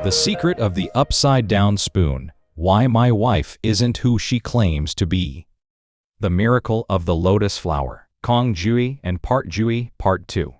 The Secret of the Upside-Down Spoon. Why My Wife Isn't Who She Claims to Be. The Miracle of the Lotus Flower. Kongjui and Patjui, Part 2.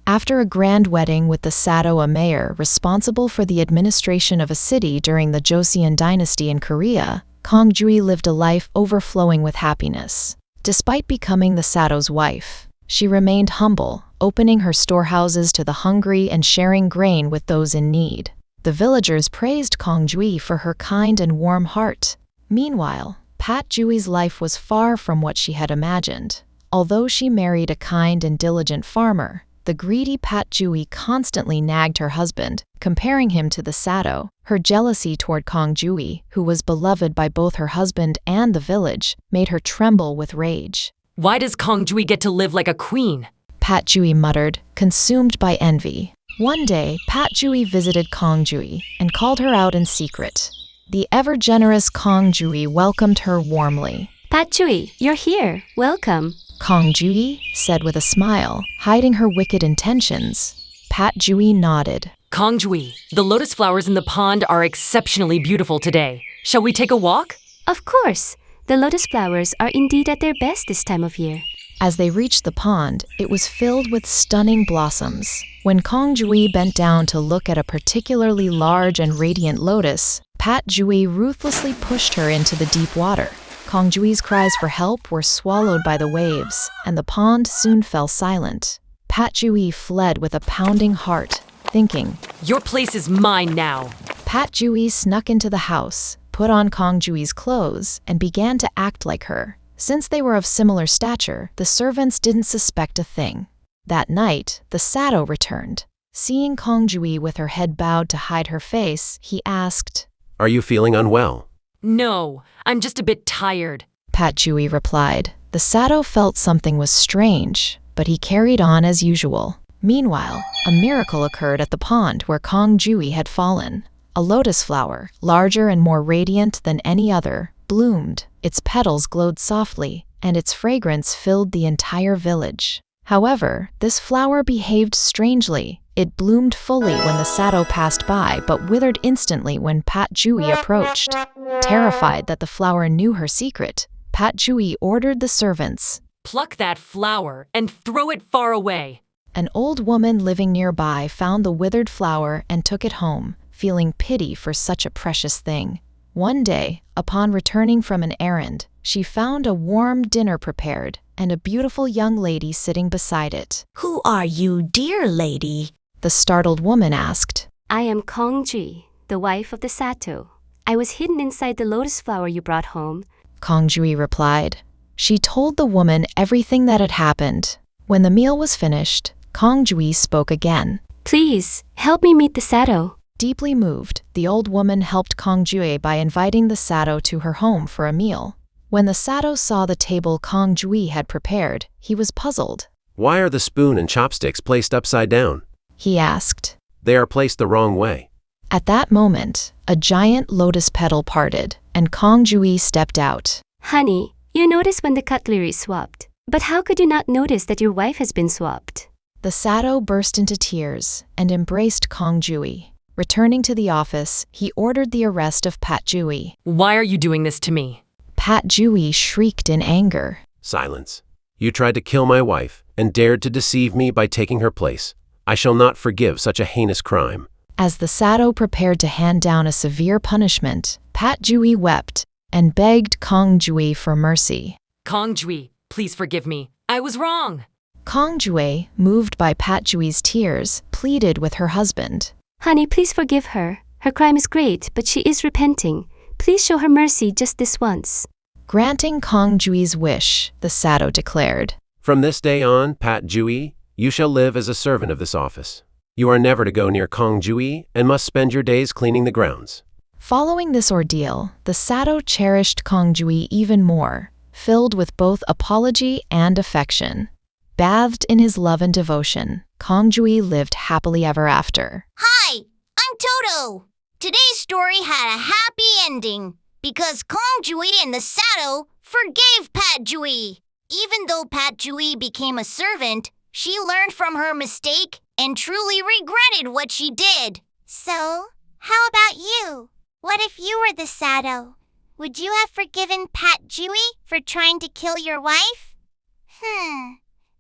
After a grand wedding with the Satto, a mayor responsible for the administration of a city during the Joseon dynasty in Korea, Kongjui lived a life overflowing with happiness. Despite becoming the Satto's wife, she remained humble, opening her storehouses to the hungry and sharing grain with those in need. The villagers praised Kongjui for her kind and warm heart. Meanwhile, Pat-jui's life was far from what she had imagined. Although she married a kind and diligent farmer, the greedy Pat-jui constantly nagged her husband, comparing him to the Satto. Her jealousy toward Kongjui, who was beloved by both her husband and the village, made her tremble with rage. Why does Kongjui get to live like a queen? Pat-jui muttered, consumed by envy. One day, Pat-jui visited Kongjui and called her out in secret. The ever-generous Kongjui welcomed her warmly. Pat-jui, you're here. Welcome. Kongjui said with a smile, hiding her wicked intentions. Pat-jui nodded. Kongjui, the lotus flowers in the pond are exceptionally beautiful today. Shall we take a walk? Of course. The lotus flowers are indeed at their best this time of year. As they reached the pond, it was filled with stunning blossoms. When Kongjui bent down to look at a particularly large and radiant lotus, Pat-jui ruthlessly pushed her into the deep water. Kongjui's cries for help were swallowed by the waves, and the pond soon fell silent. Pat-jui fled with a pounding heart, thinking, "Your place is mine now." Pat-jui snuck into the house, put on Kongjui's clothes, and began to act like her. Since they were of similar stature, the servants didn't suspect a thing. That night, the Satto returned. Seeing Kongjui with her head bowed to hide her face, he asked, "Are you feeling unwell?" "No, I'm just a bit tired," Pat-jui replied. The Satto felt something was strange, but he carried on as usual. Meanwhile, a miracle occurred at the pond where Kongjui had fallen. A lotus flower, larger and more radiant than any other, bloomed. Its petals glowed softly, and its fragrance filled the entire village. However, this flower behaved strangely. It bloomed fully when the Satto passed by, but withered instantly when Pat-jui approached. Terrified that the flower knew her secret, Pat-jui ordered the servants, "Pluck that flower and throw it far away." An old woman living nearby found the withered flower and took it home, feeling pity for such a precious thing. One day, upon returning from an errand, she found a warm dinner prepared and a beautiful young lady sitting beside it. "Who are you, dear lady?" The startled woman asked. I am Kong-jui, the wife of the Satto. I was hidden inside the lotus flower you brought home. Kongjui replied. She told the woman everything that had happened. When the meal was finished, Kongjui spoke again. Please, help me meet the Satto. Deeply moved, the old woman helped Kongjui by inviting the Satto to her home for a meal. When the Satto saw the table Kongjui had prepared, he was puzzled. "Why are the spoon and chopsticks placed upside down?" He asked. "They are placed the wrong way." At that moment, a giant lotus petal parted, and Kongjui stepped out. Honey, you noticed when the cutlery is swapped. But how could you not notice that your wife has been swapped? The Satto burst into tears and embraced Kongjui. Returning to the office, he ordered the arrest of Pat-jui. "Why are you doing this to me?" Pat-jui shrieked in anger. "Silence. You tried to kill my wife and dared to deceive me by taking her place. I shall not forgive such a heinous crime." As the Satto prepared to hand down a severe punishment, Pat-jui wept and begged Kongjui for mercy. "Kongjui, please forgive me. I was wrong." Kongjui, moved by Pat-jui's tears, pleaded with her husband. Honey, please forgive her. Her crime is great, but she is repenting. Please show her mercy just this once. Granting Kongjui's wish, the Satto declared. "From this day on, Pat-jui, you shall live as a servant of this office. You are never to go near Kongjui and must spend your days cleaning the grounds." Following this ordeal, the Satto cherished Kongjui even more, filled with both apology and affection. Bathed in his love and devotion, Kongjui lived happily ever after. Hi, I'm Toto. Today's story had a happy ending because Kongjui and the Satto forgave Pat-jui. Even though Pat-jui became a servant, she learned from her mistake and truly regretted what she did. So, how about you? What if you were the Satto? Would you have forgiven Pat-jui for trying to kill your wife?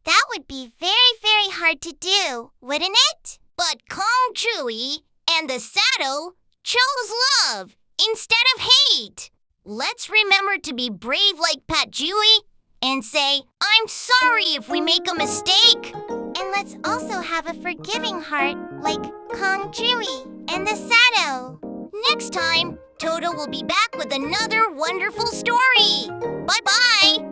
That would be very, very hard to do, wouldn't it? But Kong-jui and the Satto chose love instead of hate. Let's remember to be brave like Pat-jui and say, I'm sorry if we make a mistake. And let's also have a forgiving heart like Kong-jui and the Satto. Next time, Toto will be back with another wonderful story. Bye-bye.